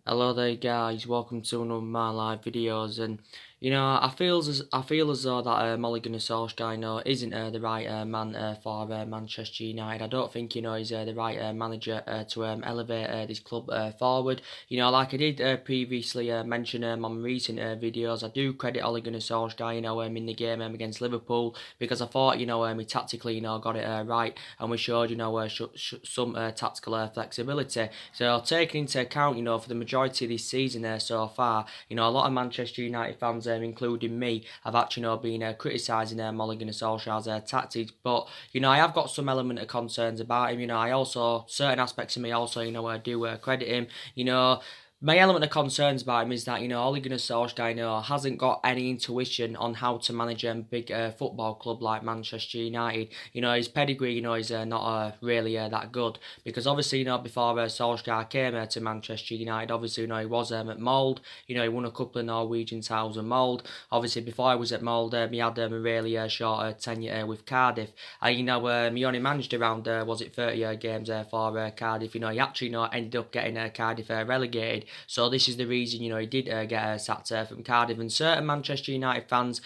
Hello there guys, welcome to another of my live videos. And I feel as though that Ole Gunnar Solskjaer isn't the right man for Manchester United. I don't think he's the right manager to elevate this club forward. Like I did previously mention on recent videos, I do credit Ole Gunnar Solskjaer in the game against Liverpool, because I thought he tactically got it right, and we showed some tactical flexibility. So taking into account for the majority of this season so far, a lot of Manchester United fans, including me, have actually been criticising Ole Gunnar Solskjaer's tactics. But I have got some element of concerns about him. I also, certain aspects of me also do credit him. My element of concerns about him is that, Ole Gunnar Solskjaer, hasn't got any intuition on how to manage a big football club like Manchester United. His pedigree, is not really that good, because obviously, before Solskjaer came to Manchester United, obviously, he was at Mould. He won a couple of Norwegian titles at Mould. Obviously, before he was at Mould, he had a really short tenure with Cardiff. He only managed around, 30 games for Cardiff. He actually, ended up getting Cardiff relegated. So this is the reason, he did get sacked from Cardiff. And certain Manchester United fans,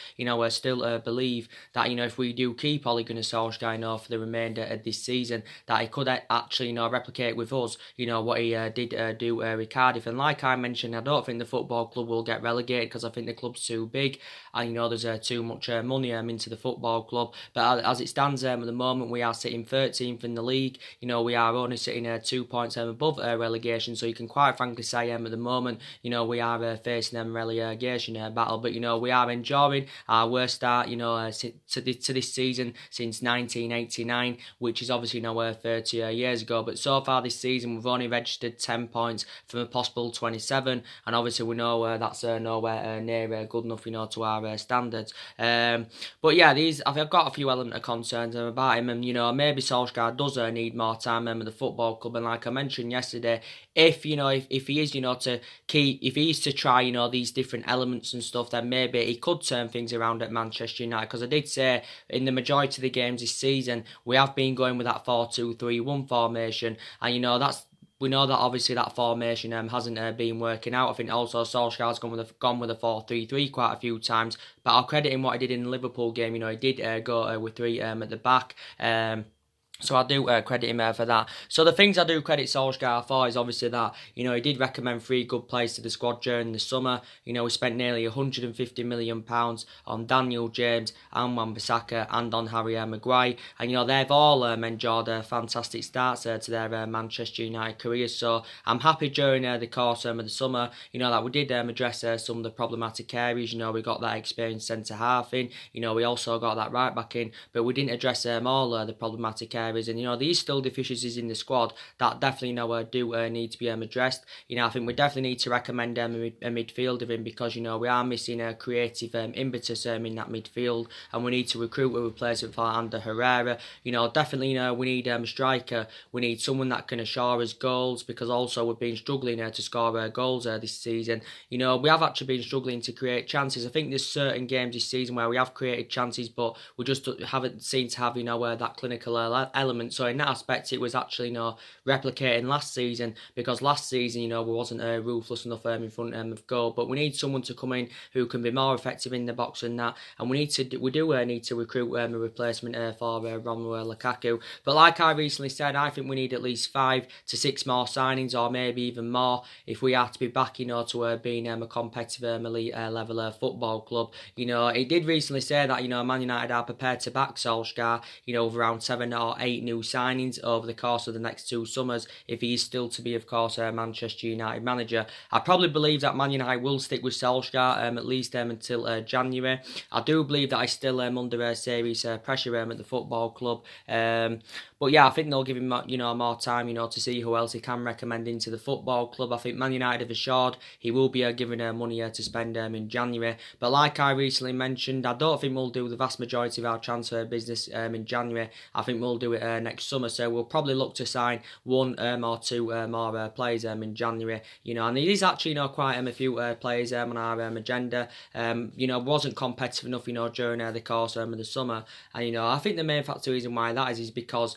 still believe that, if we do keep Ole Gunnar Solskjaer for the remainder of this season, that he could actually, replicate with us, what he did do with Cardiff. And like I mentioned, I don't think the football club will get relegated, because I think the club's too big, and, there's too much money into the football club. But as it stands at the moment, we are sitting 13th in the league. We are only sitting 2 points above relegation. So you can quite frankly say, at the moment, we are facing them relegation battle, but we are enjoying our worst start, to this season since 1989, which is obviously 30 years ago. But so far this season, we've only registered 10 points from a possible 27, and obviously we know that's nowhere near good enough, to our standards. But yeah, I've got a few elements of concerns about him, and maybe Solskjaer does need more time with the football club. And like I mentioned yesterday, if he is if he is to try these different elements and stuff, then maybe he could turn things around at Manchester United. Because I did say in the majority of the games this season, we have been going with that 4-2-3-1 formation, and we know that obviously that formation hasn't been working out. I think also Solskjaer's gone with a 4-3-3 quite a few times, but I'll credit him what he did in the Liverpool game. He did go with three at the back. So I do credit him for that. So the things I do credit Solskjaer for is obviously that, he did recommend 3 good players to the squad during the summer. We spent nearly £150 million on Daniel James and Wan-Bissaka and on Harry Maguire. And, they've all enjoyed fantastic starts to their Manchester United careers. So I'm happy during the course of the summer, that we did address some of the problematic areas. We got that experienced centre-half in. We also got that right-back in. But we didn't address all the problematic areas. And these still deficiencies in the squad that definitely do need to be addressed. I think we definitely need to recommend a midfield of him, because we are missing a creative impetus in that midfield, and we need to recruit a replacement for Ander Herrera. Definitely we need a striker. We need someone that can assure us goals, because also we've been struggling to score goals this season. We have actually been struggling to create chances. I think there's certain games this season where we have created chances, but we just haven't seemed to have that clinical element. So in that aspect, it was actually replicating last season, because last season we wasn't ruthless enough in front of goal. But we need someone to come in who can be more effective in the box than that, and we do need to recruit a replacement for Romelu Lukaku. But like I recently said, I think we need at least 5 to 6 more signings, or maybe even more, if we are to be back to being a competitive elite level football club. It did recently say that Man United are prepared to back Solskjaer with around 7 or 8 new signings over the course of the next 2 summers, if he is still to be, of course, a Manchester United manager. I probably believe that Man United will stick with Solskjaer at least until January. I do believe that I still am under serious pressure at the football club. But yeah, I think they'll give him more time to see who else he can recommend into the football club. I think Man United have assured he will be given money to spend in January. But like I recently mentioned, I don't think we'll do the vast majority of our transfer business in January. I think we'll do it next summer. So we'll probably look to sign 1 or 2 more players in January. And it is actually quite a few players on our agenda. Wasn't competitive enough during the course of the summer. And I think the main factor reason why that is because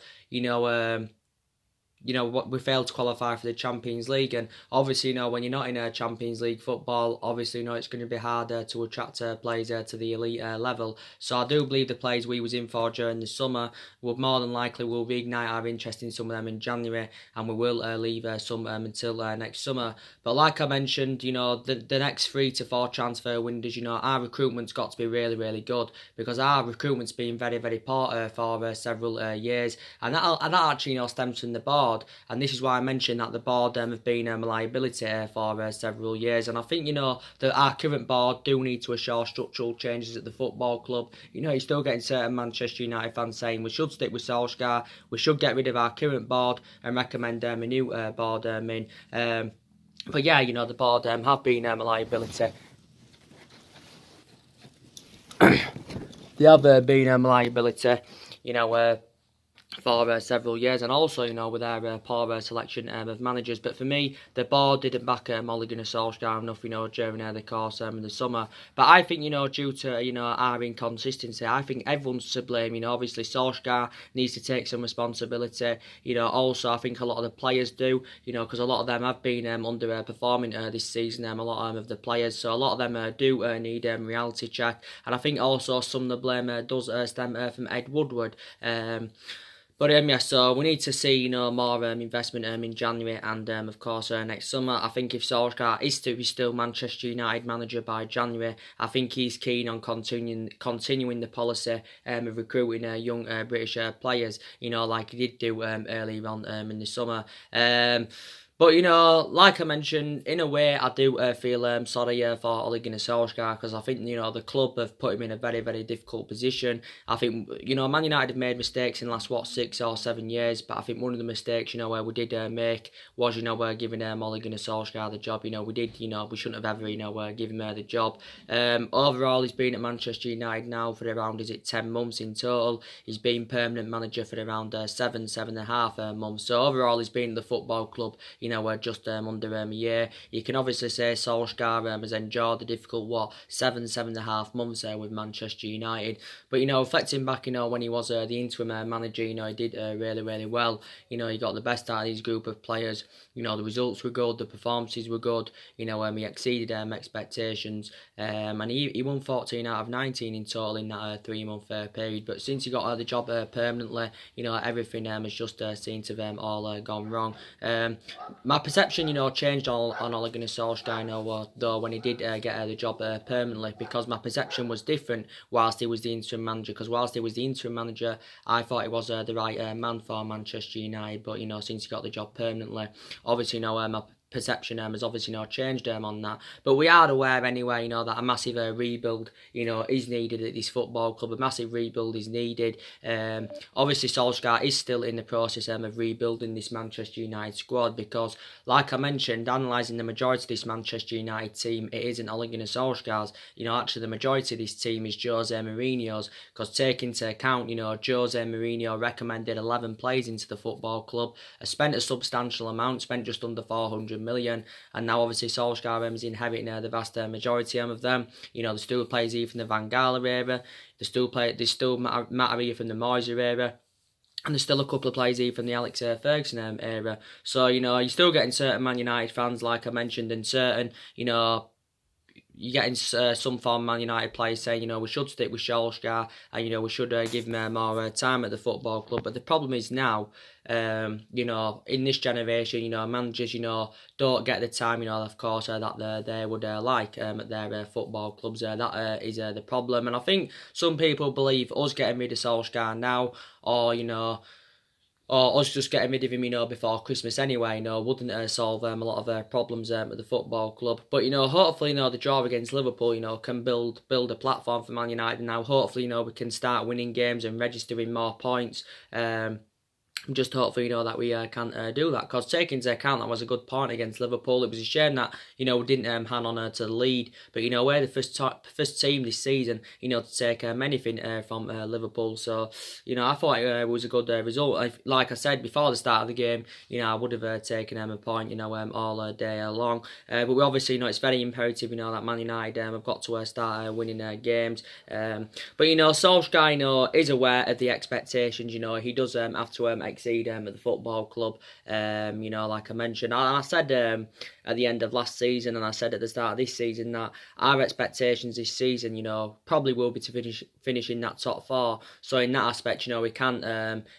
we failed to qualify for the Champions League, and obviously, when you're not in a Champions League football, obviously, it's going to be harder to attract players to the elite level. So I do believe the players we was in for during the summer will more than likely will reignite our interest in some of them in January, and we will leave some until next summer. But like I mentioned, the next 3 to 4 transfer windows, our recruitment's got to be really, really good, because our recruitment's been very, very poor for several years, and that actually stems from the board, and this is why I mentioned that the board have been a liability for several years, and I think that our current board do need to assure structural changes at the football club. You're still getting certain Manchester United fans saying we should stick with Solskjaer, we should get rid of our current board and recommend a new board in. But yeah, the board have been a liability. They have been a liability, for several years, and also with our poor selection of managers. But for me, the board didn't back Ole Gunnar Solskjaer enough during the course of the summer. But I think due to our inconsistency, I think everyone's to blame. Obviously Solskjaer needs to take some responsibility. Also I think a lot of the players do, because a lot of them have been underperforming this season, a lot of the players, so a lot of them do need reality check. And I think also some of the blame does stem from Ed Woodward. But yeah, so we need to see more investment in January and of course next summer. I think if Solskjaer is to be still Manchester United manager by January, I think he's keen on continuing the policy of recruiting young British players, like he did do earlier on in the summer. But, like I mentioned, in a way, I do feel sorry for Ole Gunnar Solskjaer, because I think, the club have put him in a very, very difficult position. I think, Man United have made mistakes in the last, 6 or 7 years, but I think one of the mistakes, where we did make was, giving Ole Gunnar Solskjaer the job. We shouldn't have ever, given him the job. Overall, he's been at Manchester United now for around, 10 months in total. He's been permanent manager for around 7.5 months. So overall, he's been at the football club, just under a year. You can obviously say Solskjaer has endured the difficult, 7.5 months with Manchester United. But, reflecting back, when he was the interim manager, he did really, really well. He got the best out of his group of players. The results were good, the performances were good. He exceeded expectations. And he won 14 out of 19 in total in that 3-month period. But since he got the job permanently, everything has just seemed to have all gone wrong. My perception, changed on Ole Gunnar Solskjaer, though, when he did get the job permanently, because my perception was different whilst he was the interim manager. Because whilst he was the interim manager, I thought he was the right man for Manchester United. But since he got the job permanently, obviously, my perception has obviously changed on that. But we are aware anyway, that a massive rebuild, is needed at this football club. A massive rebuild is needed. Obviously Solskjaer is still in the process of rebuilding this Manchester United squad, because, like I mentioned, analysing the majority of this Manchester United team, it isn't Ole Gunnar Solskjaer's. Actually the majority of this team is Jose Mourinho's, because take into account, Jose Mourinho recommended 11 players into the football club, spent a substantial amount, spent just under 400 million, and now obviously Solskjaer is inheriting the vast majority of them. There's still players here from the Van Gaal era, there's still Matt here from the Moyes era, and there's still a couple of players here from the Alex Ferguson era. So, you're still getting certain Man United fans, like I mentioned, and certain, you're getting some form Man United players saying, we should stick with Solskjaer, and, we should give him more time at the football club. But the problem is now, in this generation, managers, don't get the time, of course, that they would like at their football clubs. That is the problem. And I think some people believe us getting rid of Solskjaer now, or us just getting rid of him, before Christmas anyway, wouldn't solve a lot of problems at the football club. But, hopefully, the draw against Liverpool, can build a platform for Man United now. Hopefully, we can start winning games and registering more points. Just hopefully, that we can do that. Because taking into account that was a good point against Liverpool, it was a shame that, we didn't hang on to the lead. But, we're the first team this season, to take anything from Liverpool. So, I thought it was a good result. Like I said, before the start of the game, I would have taken a point, all day long. But we obviously, it's very imperative, that Man United have got to start winning games. But, Solskjaer, is aware of the expectations. He does have to exceed at the football club. You know, like I mentioned, I said at the end of last season, and I said at the start of this season, that our expectations this season, you know, probably will be to finish in that top four. So in that aspect, you know, we can't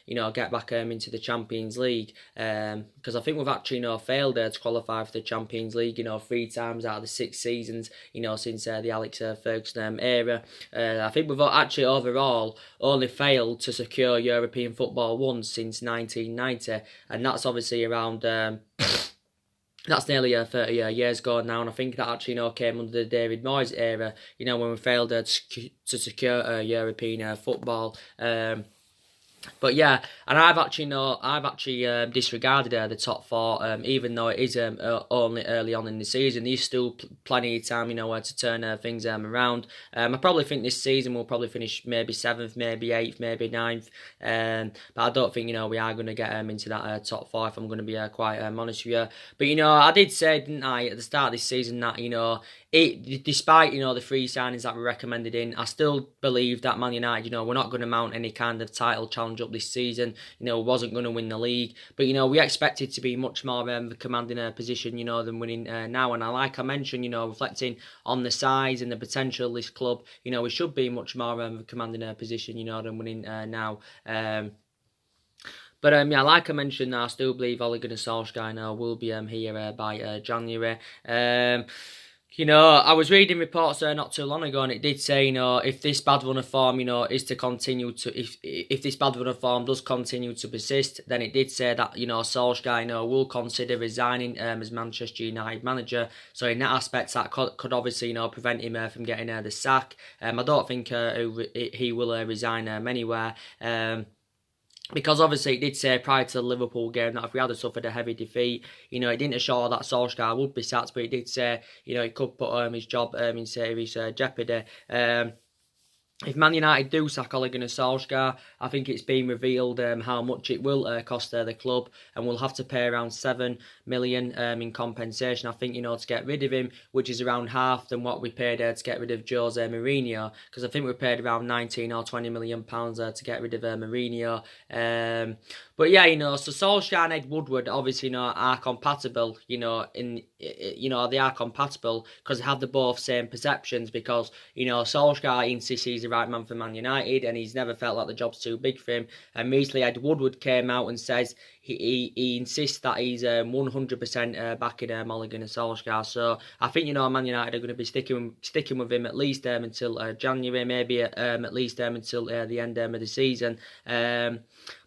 you know, get back into the Champions League, because I think we've actually, you know, failed to qualify for the Champions League, you know, 3 times out of the 6 seasons, you know, since the Alex Ferguson era. I think we've actually overall only failed to secure European football once since 1990, and that's obviously around that's nearly 30 years ago now, and I think that actually, you know, came under the David Moyes era, you know, when we failed to secure European football. But yeah, and I've actually disregarded the top 4, even though it is only early on in the season. There's still plenty of time, you know, to turn things around. I probably think this season we'll probably finish maybe 7th, maybe 8th, maybe 9th. But I don't think, you know, we are going to get into that top 4, if I'm going to be quite honest with you. But, you know, I did say, didn't I, at the start of this season that, you know, despite, you know, the 3 signings that we recommended in, I still believe that Man United, you know, we're not going to mount any kind of title challenge up this season. You know, wasn't going to win the league, but, you know, we expected to be much more commanding a position, you know, than winning now. And like I mentioned, you know, reflecting on the size and the potential of this club, you know, we should be much more commanding a position, you know, than winning now. But yeah, like I mentioned, I still believe Ole Gunnar Solsjaker now will be here by January. You know, I was reading reports not too long ago, and it did say, you know, if this bad run of form, you know, is to continue to, if this bad run of form does continue to persist, then it did say that, you know, Solskjaer, you know, will consider resigning as Manchester United manager. So in that aspect, that could obviously, you know, prevent him from getting the sack. I don't think he will resign anywhere. Because obviously it did say prior to the Liverpool game that if we had suffered a heavy defeat, you know, it didn't assure that Solskjaer would be sacked, but it did say, you know, it could put his job in serious jeopardy. If Man United do sack Ole Gunnar Solskjaer, I think it's been revealed how much it will cost the club, and we'll have to pay around 7 million in compensation, I think, you know, to get rid of him, which is around half than what we paid to get rid of Jose Mourinho, because I think we paid around 19 or 20 million pounds to get rid of Mourinho. But yeah, you know, so Solskjaer and Ed Woodward obviously, you know, are compatible, you know, they are compatible because they have the both same perceptions, because, you know, Solskjaer insists he's the right man for Man United, and he's never felt like the job's too big for him. And recently Ed Woodward came out and says he insists that he's 100% backing Ole Gunnar Solskjaer. So I think, you know, Man United are going to be sticking with him at least until January, maybe at least until the end of the season.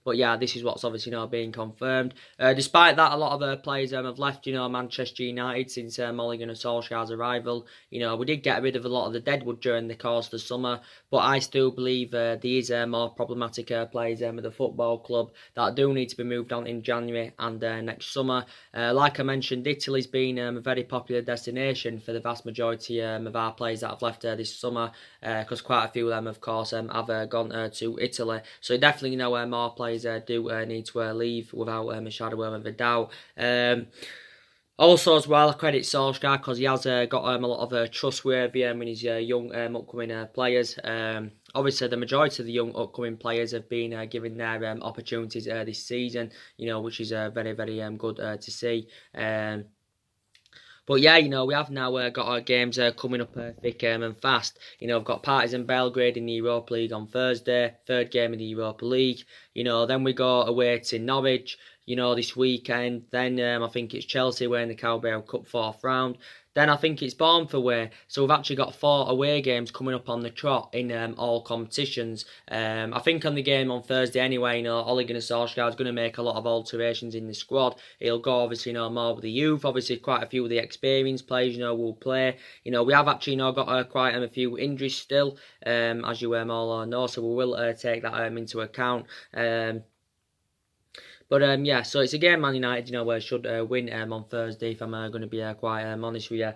But yeah, this is what's obviously, you know, being confirmed. Despite that, a lot of players have left, you know, Manchester United since Ole Gunnar Solskjaer's arrival. You know, we did get rid of a lot of the deadwood during the course of the summer, but I still believe these more problematic players with the football club that do need to be moved on in January and next summer. Like I mentioned, Italy's been a very popular destination for the vast majority of our players that have left this summer, because quite a few of them, of course, have gone to Italy. So definitely, you know, more players do need to leave without a shadow of a doubt. Also, as well, I credit Solskjaer because he has got a lot of trustworthy in his young upcoming players. Obviously, the majority of the young upcoming players have been given their opportunities this season, you know, which is very, very good to see. But yeah, you know, we have now got our games coming up thick and fast. You know, we've got Partizan Belgrade in the Europa League on Thursday, third game in the Europa League. You know, then we go away to Norwich, you know, this weekend. Then I think it's Chelsea away in the Carabao Cup 4th round. Then I think it's Bournemouth away. So we've actually got 4 away games coming up on the trot in all competitions. I think on the game on Thursday anyway, you know, Ole Gunnar Solskjaer is going to make a lot of alterations in the squad. He'll go, obviously, you know, more with the youth. Obviously, quite a few of the experienced players, you know, will play. You know, we have actually, you know, got quite a few injuries still, as you all know. So we will take that into account. But yeah, so it's a game Man United, you know, should win on Thursday, if I'm going to be quite honest with you.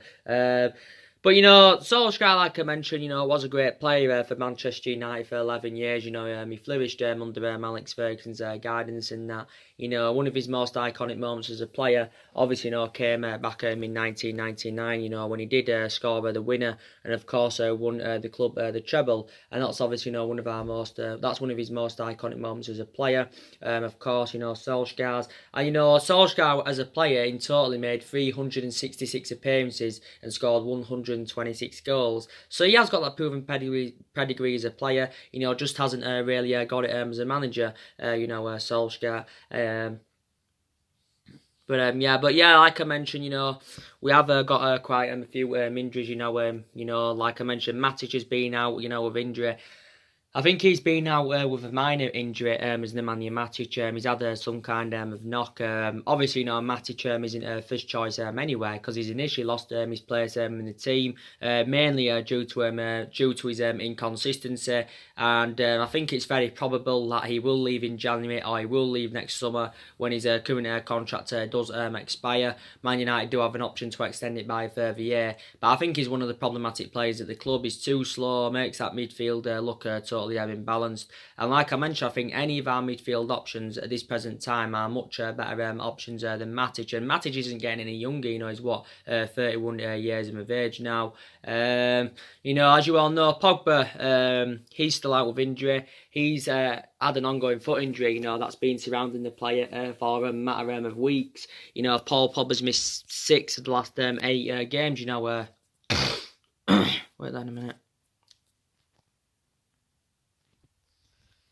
But, you know, Solskjaer, like I mentioned, you know, was a great player for Manchester United for 11 years. You know, he flourished under Alex Ferguson's guidance and that. You know, one of his most iconic moments as a player, obviously, you know, came back in 1999, you know, when he did score the winner and, of course, won the club the treble. And that's obviously, you know, one of our most, that's one of his most iconic moments as a player. Of course, you know, Solskjaer's. And, you know, Solskjaer as a player in total he made 366 appearances and scored 126 goals. So he has got that proven pedigree as a player. You know, just hasn't really got it as a manager. You know, Solskjaer. But yeah, like I mentioned, you know, we have got quite a few injuries. You know, like I mentioned, Matic has been out, you know, with injury. I think he's been out with a minor injury as Nemanja Matic. He's had some kind of knock. Obviously, you know, Matic isn't first choice anyway because he's initially lost his place in the team, mainly due to his inconsistency. And I think it's very probable that he will leave in January or he will leave next summer when his current contract does expire. Man United do have an option to extend it by a further year. But I think he's one of the problematic players at the club. He's too slow, makes that midfield look totally imbalanced. And like I mentioned, I think any of our midfield options at this present time are much better options than Matic. And Matic isn't getting any younger. You know, he's 31 years of age now. You know, as you all know, Pogba, he's still out with injury. He's had an ongoing foot injury, you know, that's been surrounding the player for a matter of weeks. You know, Paul Pogba's missed 6 of the last 8 games, you know. Wait then a minute.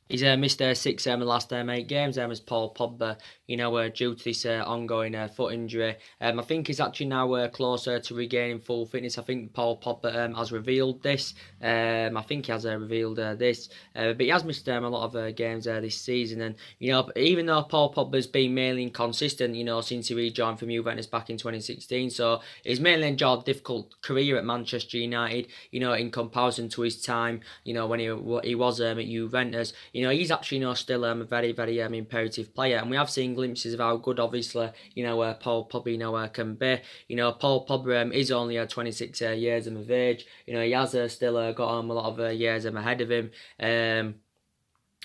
He's missed 6 of the last 8 games as Paul Pogba, you know, due to this ongoing foot injury. I think he's actually now closer to regaining full fitness. I think Paul Pogba has revealed this. I think he has revealed this. But he has missed a lot of games this season. And, you know, even though Paul Pogba's been mainly inconsistent, you know, since he rejoined from Juventus back in 2016. So he's mainly enjoyed a difficult career at Manchester United, you know, in comparison to his time, you know, when he was at Juventus. You know, he's actually, you know, still a very, very imperative player. And we have seen glimpses of how good, obviously, you know, Paul Pogba, you know, can be. You know, Paul Pogba is only 26 years of age. You know, he has still got a lot of years ahead of him.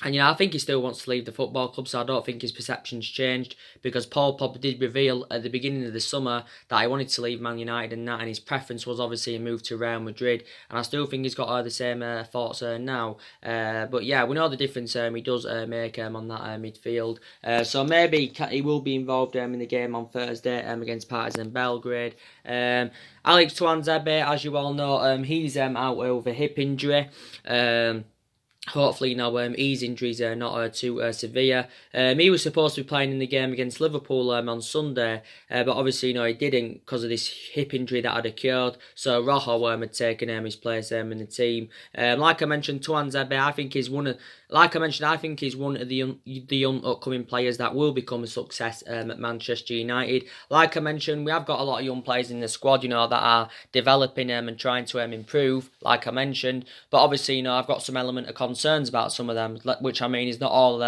And, you know, I think he still wants to leave the football club, so I don't think his perception's changed, because Paul Pogba did reveal at the beginning of the summer that he wanted to leave Man United and that, and his preference was obviously a move to Real Madrid, and I still think he's got the same thoughts now. But yeah, we know the difference he does make on that midfield. So maybe he will be involved in the game on Thursday against Partizan Belgrade. Alex Tuanzebe, as you all know, he's out with a hip injury. Hopefully, you know, his injuries are not too severe. He was supposed to be playing in the game against Liverpool on Sunday, but obviously, you know, he didn't because of this hip injury that had occurred. So Rojo had taken his place in the team. Like I mentioned, Tuanzebe, I think he's one of the young upcoming players that will become a success at Manchester United. Like I mentioned, we have got a lot of young players in the squad, you know, that are developing and trying to improve, like I mentioned. But obviously, you know, I've got some element of concerns about some of them, which I mean is not all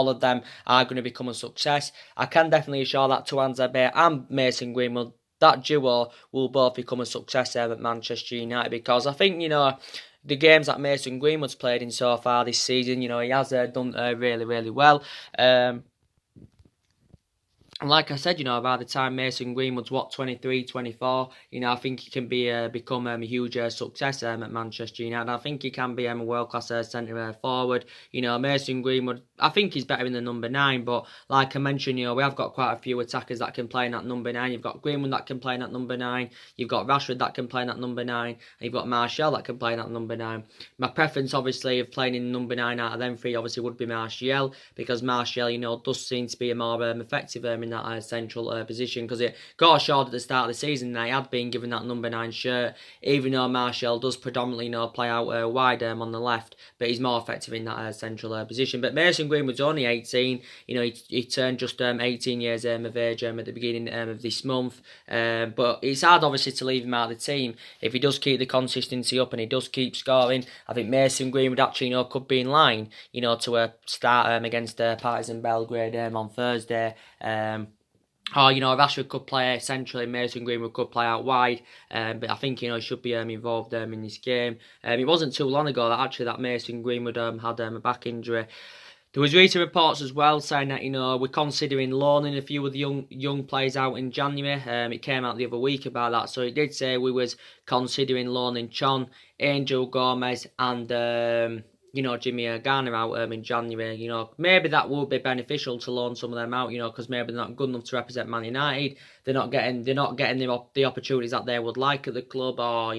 of them are going to become a success. I can definitely assure that Tuanzebe and Mason Greenwood, that duo will both become a success at Manchester United, because I think, you know, the games that Mason Greenwood's played in so far this season, you know, he has done really, really well. And like I said, you know, by the time Mason Greenwood's 23, 24, you know, I think he can become a huge success at Manchester United. I think he can be a world-class centre forward. You know, Mason Greenwood, I think he's better in the number 9, but like I mentioned, you know, we have got quite a few attackers that can play in that number 9. You've got Greenwood that can play in that number 9. You've got Rushford that can play in that number 9. And you've got Martial that can play in that number 9. My preference, obviously, of playing in number 9 out of them 3, obviously, would be Martial, because Martial, you know, does seem to be a more effective in that central position, because it got assured at the start of the season that he had been given that number 9 shirt, even though Martial does predominantly, you know, play out wide on the left, but he's more effective in that central position. But Mason Greenwood's only 18, you know, he turned just 18 years of age at the beginning of this month, but it's hard obviously to leave him out of the team. If he does keep the consistency up and he does keep scoring, I think Mason Greenwood actually, you know, could be in line, you know, to start against Partizan Belgrade on Thursday. or, Rashford could play centrally, Mason Greenwood could play out wide, but I think, he should be involved in this game. It wasn't too long ago that actually that Mason Greenwood had a back injury. There was recent reports as well saying that, we're considering loaning a few of the young players out in January. It came out the other week about that, so it did say we was considering loaning Chon, Angel Gomez and Jimmy Garner out in January. Maybe that would be beneficial to loan some of them out, because maybe they're not good enough to represent Man United. They're not getting the opportunities that they would like at the club, or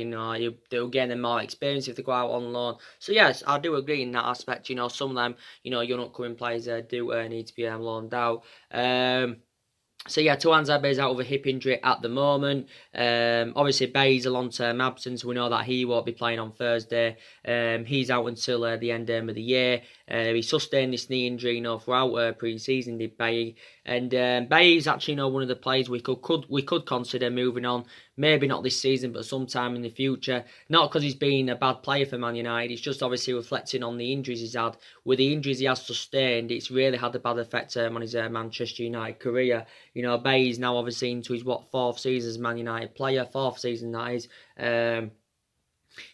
they'll gain more experience if they go out on loan. So yes, I do agree in that aspect. Some of them, young upcoming players do need to be loaned out. So yeah, Tuanzebe is out with a hip injury at the moment. Obviously, Bay's a long-term absence. We know that he won't be playing on Thursday. He's out until the end of the year. He sustained this knee injury, throughout pre-season, did Bay. And Bay is actually, one of the players we could consider moving on. Maybe not this season, but sometime in the future. Not because he's been a bad player for Man United. It's just obviously reflecting on the injuries he's had. With the injuries he has sustained, it's really had a bad effect on his Manchester United career. Bay is now obviously into his fourth season as Man United player. Fourth season, that is.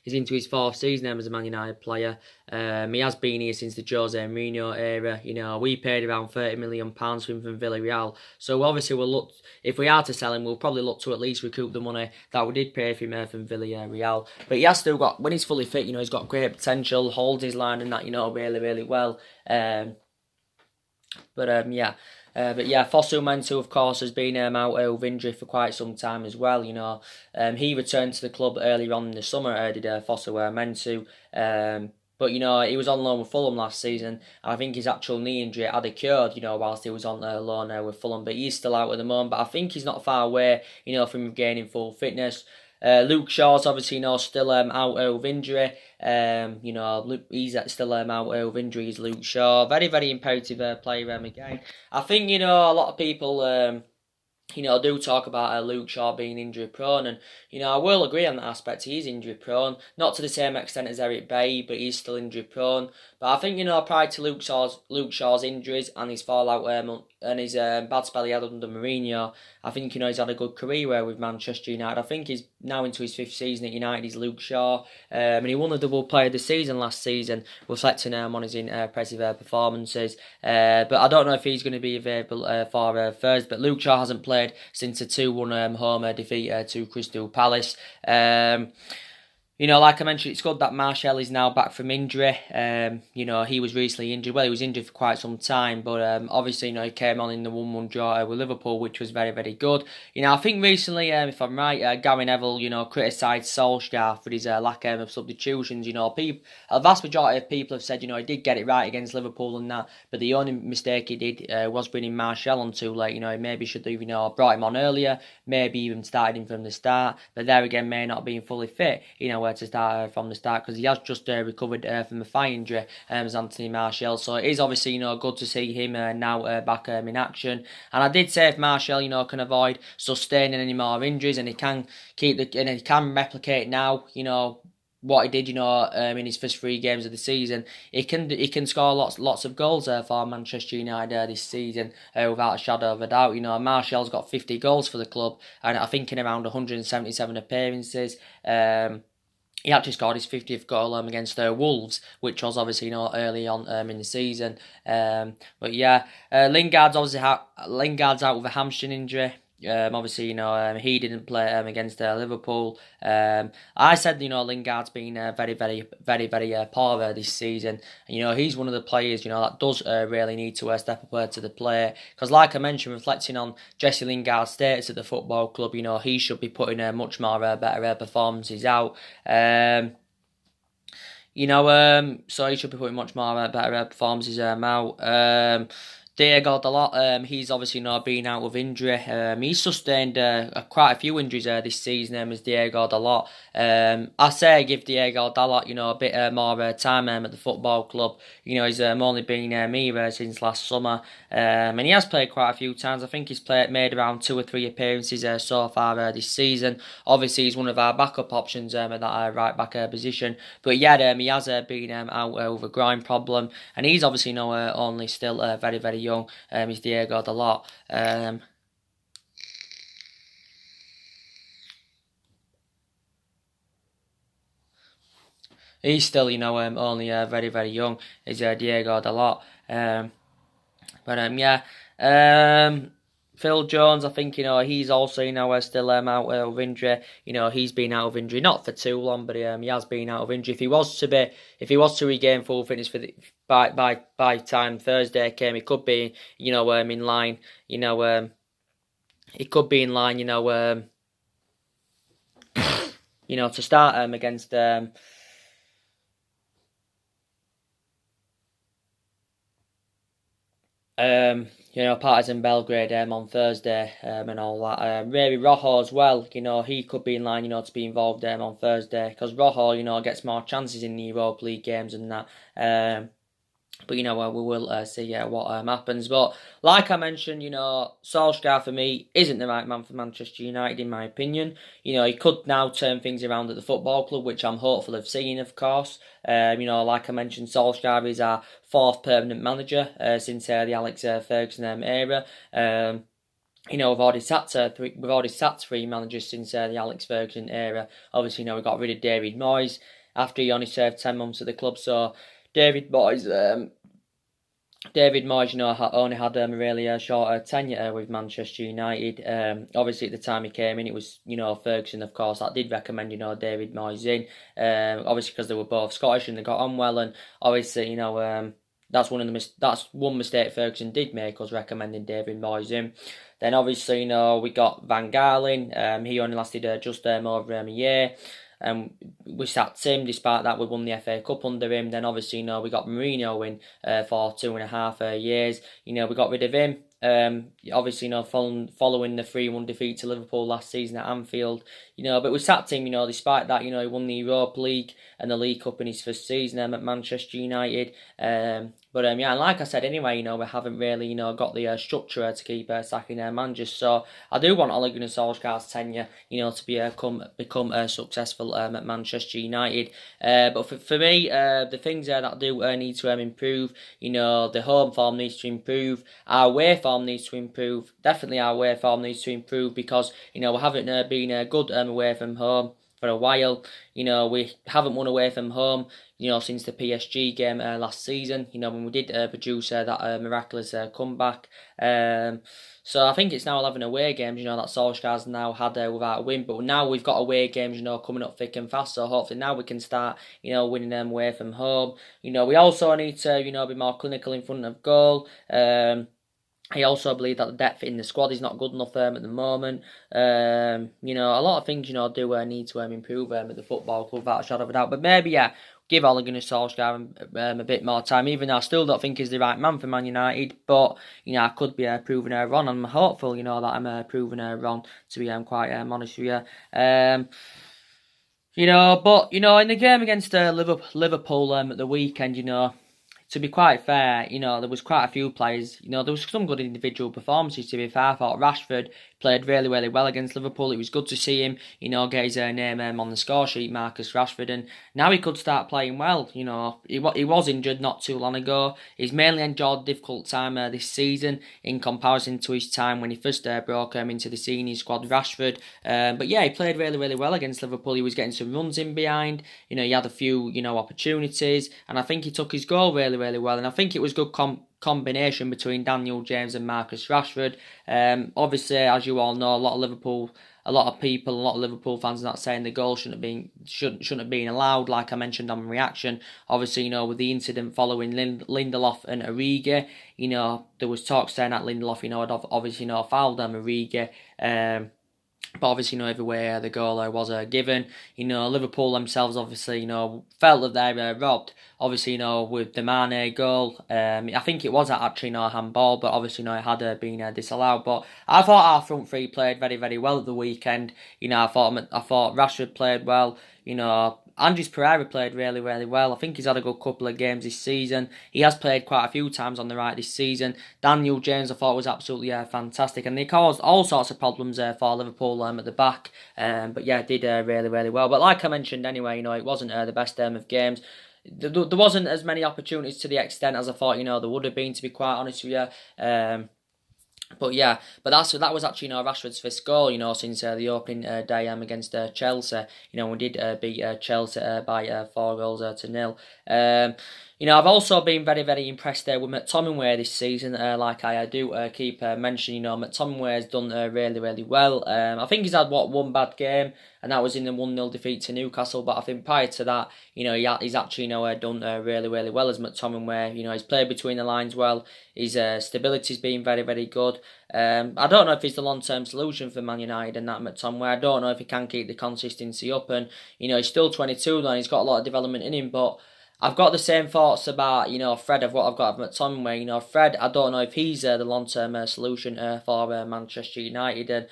He's into his fourth season as a Man United player. He has been here since the Jose Mourinho era. We paid around £30 million for him from Villarreal. So obviously we'll look, if we are to sell him, we'll probably look to at least recoup the money that we did pay for him from Villarreal. But he has still got, when he's fully fit, he's got great potential, holds his line and that, really, really well. Yeah. But yeah, Fosu Mensah, of course, has been out with injury for quite some time as well. He returned to the club earlier on in the summer. Did Fosu Mensah. But he was on loan with Fulham last season. I think his actual knee injury had occurred, whilst he was on loan with Fulham. But he's still out at the moment. But I think he's not far away, from gaining full fitness. Luke Shaw's obviously still out with injury. He's still out with injuries. Luke Shaw, very, very imperative player again. I think a lot of people do talk about Luke Shaw being injury prone, and I will agree on that aspect. He is injury prone, not to the same extent as Eric Bailly, but he's still injury prone. But I think prior to Luke Shaw's injuries and his fallout and his bad spell he had under Mourinho, I think he's had a good career with Manchester United. I think he's now into his fifth season at United. He's Luke Shaw, and he won the double player of the season last season, reflecting on his impressive performances. But I don't know if he's going to be available for Thursday. But Luke Shaw hasn't played since a 2-1 home defeat to Crystal Palace. Like I mentioned, it's good that Martial is now back from injury. He was recently injured. Well, he was injured for quite some time, but obviously, he came on in the 1-1 draw with Liverpool, which was very, very good. I think recently, if I'm right, Gary Neville, criticised Solsjaker for his lack of substitutions. A vast majority of people have said, he did get it right against Liverpool and that, but the only mistake he did was bringing Martial on too late. He maybe should have, brought him on earlier, maybe even started him from the start, but there again, may not being fully fit, where to start from the start, because he has just recovered from a thigh injury as Anthony Martial. So it is obviously good to see him now back in action. And I did say if Martial can avoid sustaining any more injuries and he can he can replicate now what he did in his first 3 games of the season, he can score lots of goals for Manchester United this season without a shadow of a doubt. Martial's got 50 goals for the club, and I think in around 177 appearances. He actually scored his 50th goal against Wolves, which was obviously early on in the season. But yeah, Lingard's out with a hamstring injury. Obviously, he didn't play against Liverpool. I said, Lingard's been very, very, very, very poor this season. He's one of the players, that does really need to step up to the plate. Because, like I mentioned, reflecting on Jesse Lingard's status at the football club, he should be putting much more better performances out. So he should be putting much more better performances out. Diego Dalot, he's obviously been out with injury. He's sustained quite a few injuries this season as Diego Dalot. I say give Diego Dalot, a bit more time at the football club. He's only been here since last summer. And he has played quite a few times. I think he's made around 2 or 3 appearances so far this season. Obviously, he's one of our backup options at that right back position. But yeah, he has been out with a groin problem. And he's obviously only still very, very young. He's Diego Dalot. he's still, only very, very young, is Diego Dalot. Yeah. Phil Jones, I think, he's also, still out of injury. He's been out of injury, not for too long, but he has been out of injury. If he was to regain full fitness by time Thursday came, it could be, in line, it could be in line, to start against Partizan Belgrade on Thursday and all that. Maybe Rojo as well, he could be in line, to be involved on Thursday, because Rojo, gets more chances in the Europa League games and that. But we will see what happens. But like I mentioned, Solskjaer for me isn't the right man for Manchester United in my opinion. He could now turn things around at the football club, which I'm hopeful of seeing, of course. Like I mentioned, Solskjaer is our fourth permanent manager since the Alex Ferguson era. We've already sat three managers since the Alex Ferguson era. Obviously, we got rid of David Moyes after he only served 10 months at the club. So David Moyes, only had a really short tenure with Manchester United. Obviously, at the time he came in, it was, Ferguson, of course, that did recommend, David Moyes in. Obviously, because they were both Scottish and they got on well. And obviously, that's one mistake Ferguson did make, was recommending David Moyes in. Then, obviously, we got Van Gaalen. He only lasted just over a year. We sacked him. Despite that, we won the FA Cup under him. Then obviously, we got Mourinho in for 2.5 years. We got rid of him. Obviously, following the 3-1 defeat to Liverpool last season at Anfield. But we sacked him. Despite that, he won the Europa League and the League Cup in his first season at Manchester United. And like I said, anyway, we haven't really, got the structure to keep sacking their managers. So I do want Ole Gunnar Solskjaer's tenure, to become successful at Manchester United. But for me, the things that I do need to improve, the home form needs to improve, our away form needs to improve. Definitely our away form needs to improve, because we haven't been good away from home for a while. We haven't won away from home, since the PSG game last season, when we did produce that miraculous comeback. So I think it's now 11 away games, that Solskjaer's now had without a win. But now we've got away games, coming up thick and fast. So hopefully now we can start, winning them away from home. We also need to, be more clinical in front of goal. I also believe that the depth in the squad is not good enough at the moment. A lot of things, do need to improve at the football club, without a shadow of a doubt. But maybe, give Ole Gunnar Solskjaer a bit more time, even though I still don't think he's the right man for Man United. But, I could be proving her wrong. I'm hopeful, that I'm proving her wrong, to be quite honest with you. But, in the game against Liverpool at the weekend, to be quite fair, there was quite a few players, there was some good individual performances, to be fair. I thought Rashford played really, really well against Liverpool. It was good to see him, get his name on the score sheet, Marcus Rashford, and now he could start playing well. He was injured not too long ago. He's mainly enjoyed a difficult time this season in comparison to his time when he first broke into the senior squad, Rashford. But yeah, he played really, really well against Liverpool. He was getting some runs in behind. He had a few, opportunities, and I think he took his goal really, really well. And I think it was good combination between Daniel James and Marcus Rashford. Obviously, as you all know, a lot of Liverpool fans are not saying the goal shouldn't have been allowed, like I mentioned on reaction. Obviously, with the incident following Lindelof and Origi, there was talk saying that Lindelof, had obviously fouled Origi. But obviously, everywhere the goal was given. Liverpool themselves obviously, felt that they were robbed. Obviously, with the Mane goal, I think it was actually a handball, but obviously, it had been disallowed. But I thought our front three played very, very well at the weekend. I thought Rashford played well. Andres Pereira played really, really well. I think he's had a good couple of games this season. He has played quite a few times on the right this season. Daniel James, I thought, was absolutely fantastic. And they caused all sorts of problems for Liverpool at the back. But yeah, did really, really well. But like I mentioned anyway, it wasn't the best of games. There wasn't as many opportunities to the extent as I thought, there would have been, to be quite honest with you. But yeah, but that was actually Rashford's first goal since the opening day against Chelsea. We did beat Chelsea by 4 goals to nil. I've also been very very impressed with McTominay this season. Like I do keep mentioning, McTominay has done really really well. I think he's had one bad game, and that was in the 1-0 defeat to Newcastle. But I think prior to that, he's actually done really really well as McTominay. He's played between the lines well. His stability's been very very good. I don't know if he's the long-term solution for Man United and that McTominay. I don't know if he can keep the consistency up, and he's still 22 though, and he's got a lot of development in him. But I've got the same thoughts about Fred of what I've got of McTominay. Fred, I don't know if he's the long-term solution for Manchester United, and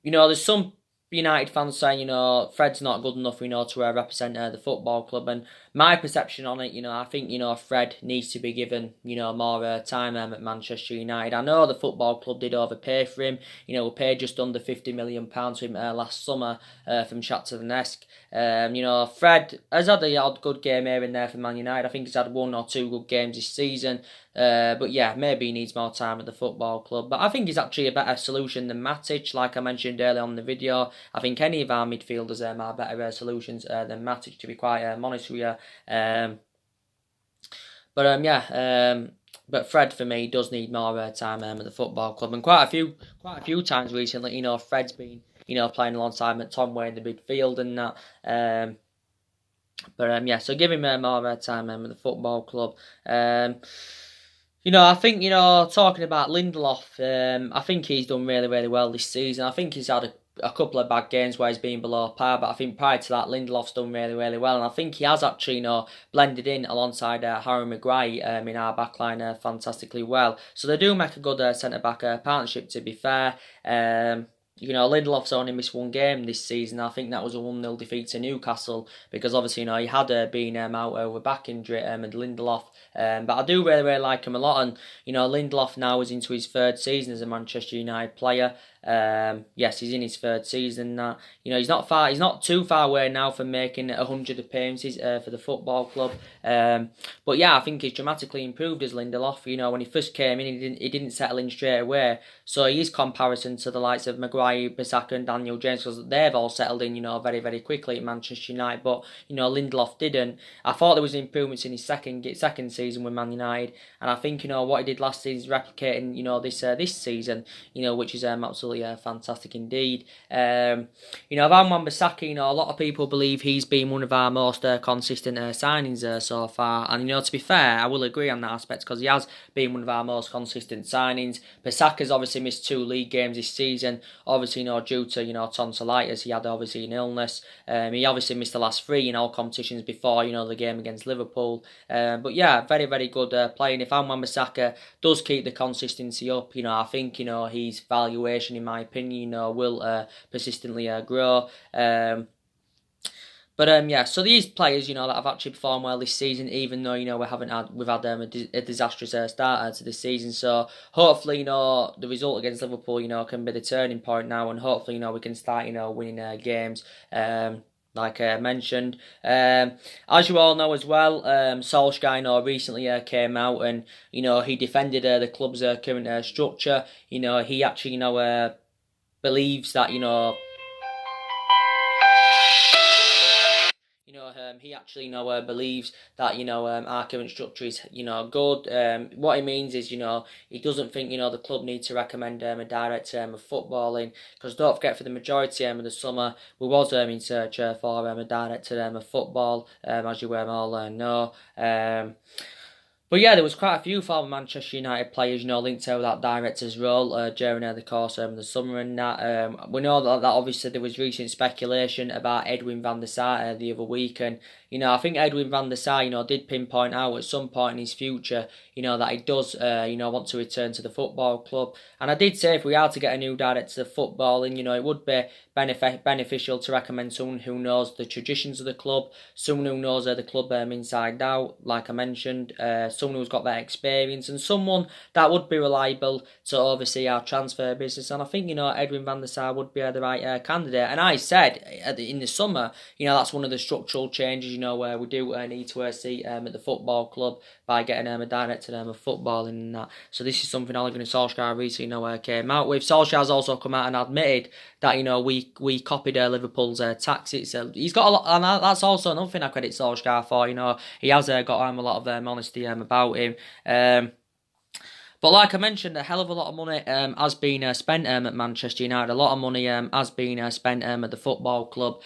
there's some United fans saying, Fred's not good enough, to represent the football club. And my perception on it, I think, Fred needs to be given, more time at Manchester United. I know the football club did overpay for him. We paid just under £50 million to him last summer from Shakhtar Donetsk. Fred has had a odd good game here and there for Man United. I think he's had 1 or 2 good games this season. But yeah, maybe he needs more time at the football club. But I think he's actually a better solution than Matic, like I mentioned earlier on in the video. I think any of our midfielders are better solutions than Matic, to be quite honest with you. But Fred for me does need more time at the football club, and quite a few times recently, Fred's been playing alongside McTominay in the midfield and that. So give him more time at the football club. I think, talking about Lindelof, I think he's done really, really well this season. I think he's had a couple of bad games where he's been below par, but I think prior to that, Lindelof's done really, really well. And I think he has actually, blended in alongside Harry Maguire in our backline fantastically well. So they do make a good centre-back partnership, to be fair. Lindelof's only missed 1 game this season. I think that was a 1-0 defeat to Newcastle, because obviously, he had been out with back injury and Lindelof. But I do really, really like him a lot. And, Lindelof now is into his 3rd season as a Manchester United player. Yes, he's in his 3rd season. He's not too far away now from making 100 appearances for the football club. But yeah, I think he's dramatically improved as Lindelof. When he first came in, he didn't settle in straight away. So he is comparison to the likes of Maguire, Bissaka and Daniel James, because they've all settled in, very, very quickly at Manchester United. But, Lindelof didn't. I thought there was improvements in his second season with Man United. And I think, what he did last season is replicating, this season, which is absolutely fantastic indeed. Van Wan-Bissaka, a lot of people believe he's been one of our most consistent signings so far. And, to be fair, I will agree on that aspect, because he has been one of our most consistent signings. Bissaka's obviously missed 2 league games this season, obviously, due to, tonsillitis. He had obviously an illness. He obviously missed the last 3 in all competitions before, the game against Liverpool. But yeah, very, very good player. And if Van Wan-Bissaka does keep the consistency up, I think, his valuation, in my opinion, will persistently grow. So these players, that have actually performed well this season, even though, we've had a disastrous start to this season. So hopefully, the result against Liverpool, can be the turning point now, and hopefully, we can start, winning games. Like I mentioned. As you all know as well, Solsjaker recently came out and, he defended the club's current structure. He actually, believes that, he actually believes that our current structure is good. What he means is he doesn't think the club needs to recommend a director of footballing, because don't forget, for the majority of the summer we was in search for a director of football, as you all know. But yeah, there was quite a few former Manchester United players, linked to that director's role during the course of the summer and that. We know that obviously there was recent speculation about Edwin van der Sar the other week, and I think Edwin van der Sar, did pinpoint out at some point in his future, that he does, want to return to the football club. And I did say if we are to get a new director of footballing, it would be beneficial to recommend someone who knows the traditions of the club, someone who knows the club inside out, like I mentioned, someone who's got that experience, and someone that would be reliable to oversee our transfer business. And I think, Edwin van der Sar would be the right candidate. And I said in the summer, that's one of the structural changes, where we do need to see at the football club by getting a director of footballing and that. So this is something Ole Gunnar Solskjaer recently came out with. Solskjaer's also come out and admitted that we copied Liverpool's tactics. He's got a lot, and that's also another thing I credit Solskjaer for. He has got a lot of honesty about him. But like I mentioned, a hell of a lot of money has been spent at Manchester United. A lot of money has been spent at the football club.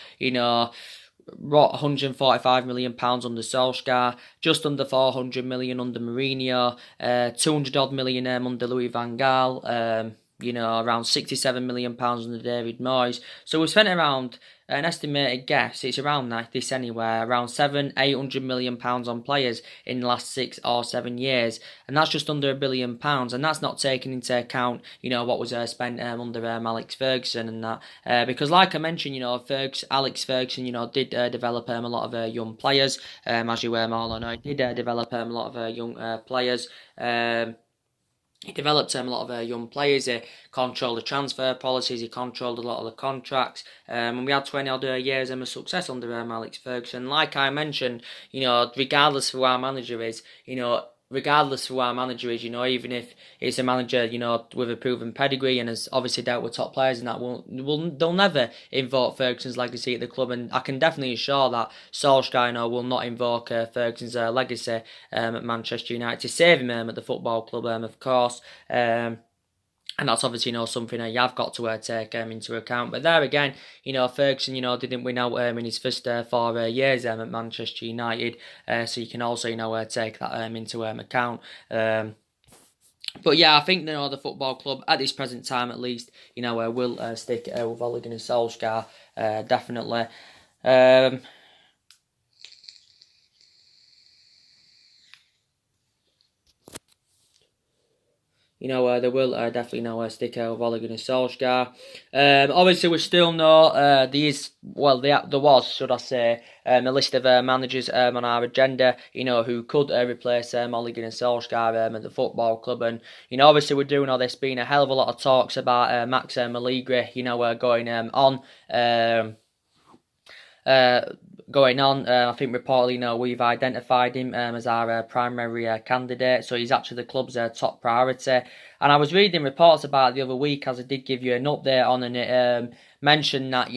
145 million pounds under Solskjaer, just under 400 million under Mourinho, 200 odd million under Louis van Gaal. Around 67 million pounds under David Moyes. So we spent around, an estimated guess, it's around this anywhere, around 800 million pounds on players in the last 6 or 7 years, and that's just under £1 billion, and that's not taking into account, what was spent under Alex Ferguson and that, because like I mentioned, Alex Ferguson, did develop a lot of young players, as you all know, he did develop a lot of young players. He developed a lot of young players. He controlled the transfer policies. He controlled a lot of the contracts. And we had 20 odd years of success under Alex Ferguson. Like I mentioned, regardless of who our manager is, even if it's a manager, with a proven pedigree and has obviously dealt with top players and that, they'll never invoke Ferguson's legacy at the club. And I can definitely assure that Solskjaer, will not invoke Ferguson's legacy at Manchester United to save him at the football club, of course. And that's obviously, something you have got to take into account. But there again, Ferguson, didn't win out in his first 4 years at Manchester United. So you can also, take that into account. But yeah, I think, the football club, at this present time at least, will stick with Ole Gunnar Solskjaer, definitely. They will definitely stick with Ole Gunnar Solskjaer. Obviously, we still know there was, should I say, a list of managers on our agenda, who could replace Ole Gunnar Solskjaer at the football club. And, obviously, we're doing all this, being a hell of a lot of talks about Max Allegri, going on. I think reportedly, we've identified him as our primary candidate, so he's actually the club's top priority. And I was reading reports about it the other week, as I did give you an update on, and it mentioned that,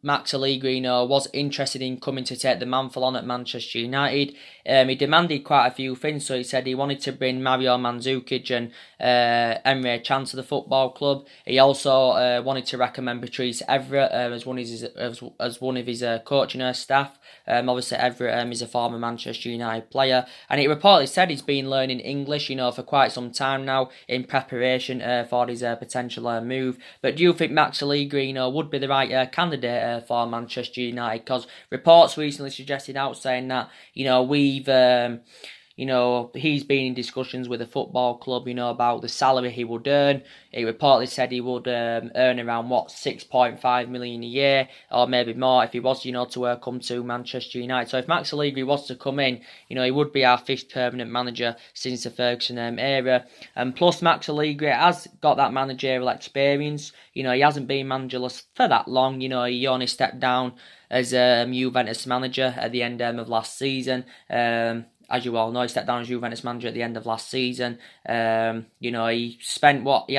Max Allegri, was interested in coming to take the mantle on at Manchester United. He demanded quite a few things, so he said he wanted to bring Mario Mandzukic and Emre Can to the football club. He also wanted to recommend Patrice Evra as one of his coaching staff. Obviously, Everett is a former Manchester United player, and it reportedly said he's been learning English, for quite some time now in preparation for his potential move. But do you think Max Allegri, would be the right candidate for Manchester United? Because reports recently suggested out saying that, he's been in discussions with the football club, about the salary he would earn. He reportedly said he would earn around, 6.5 million a year, or maybe more if he was, to come to Manchester United. So if Max Allegri was to come in, he would be our 5th permanent manager since the Ferguson era. And plus, Max Allegri has got that managerial experience. He hasn't been managerless for that long. He only stepped down as Juventus manager at the end of last season. As you all know, he stepped down as Juventus manager at the end of last season. He had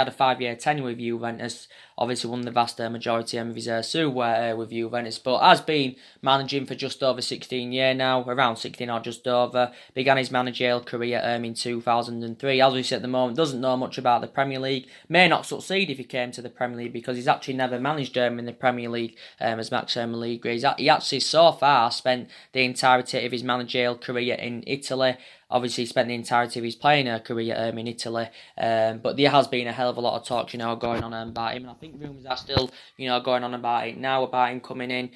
a 5-year tenure with Juventus. Obviously won the vast majority of his with Juventus, but has been managing for just over 16 years now, around 16 or just over. Began his managerial career in 2003. As we said at the moment, doesn't know much about the Premier League. May not succeed if he came to the Premier League, because he's actually never managed in the Premier League as Max Allegri. He actually so far spent the entirety of his managerial career in Italy. Obviously, he spent the entirety of his playing career in Italy, but there has been a hell of a lot of talk, going on about him, and I think rumours are still, going on about it now, about him coming in.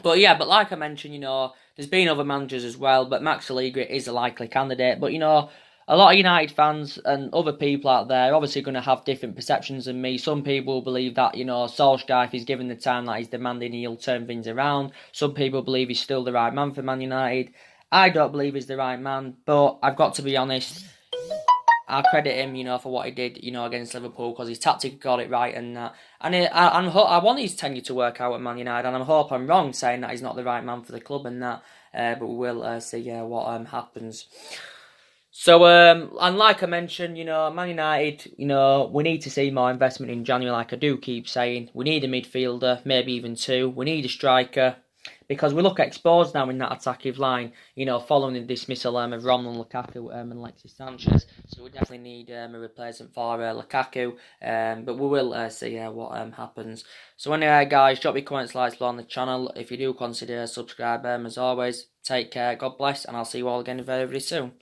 But like I mentioned, there's been other managers as well, but Max Allegri is a likely candidate. But a lot of United fans and other people out there are obviously going to have different perceptions than me. Some people believe that, Solskjaer, if he's given the time that he's demanding, he'll turn things around. Some people believe he's still the right man for Man United. I don't believe he's the right man, but I've got to be honest. I'll credit him, for what he did, against Liverpool because his tactic got it right and that. And I want his tenure to work out at Man United, and I hope I'm wrong saying that he's not the right man for the club and that. But we will see what happens. So, and like I mentioned, Man United, we need to see more investment in January, like I do keep saying. We need a midfielder, maybe even two. We need a striker. Because we look exposed now in that attacking line, following the dismissal of Romelu Lukaku and Alexis Sanchez. So we definitely need a replacement for Lukaku. But we will see what happens. So anyway, guys, drop your comments, likes below on the channel. If you do consider subscribe, as always, take care, God bless, and I'll see you all again very, very soon.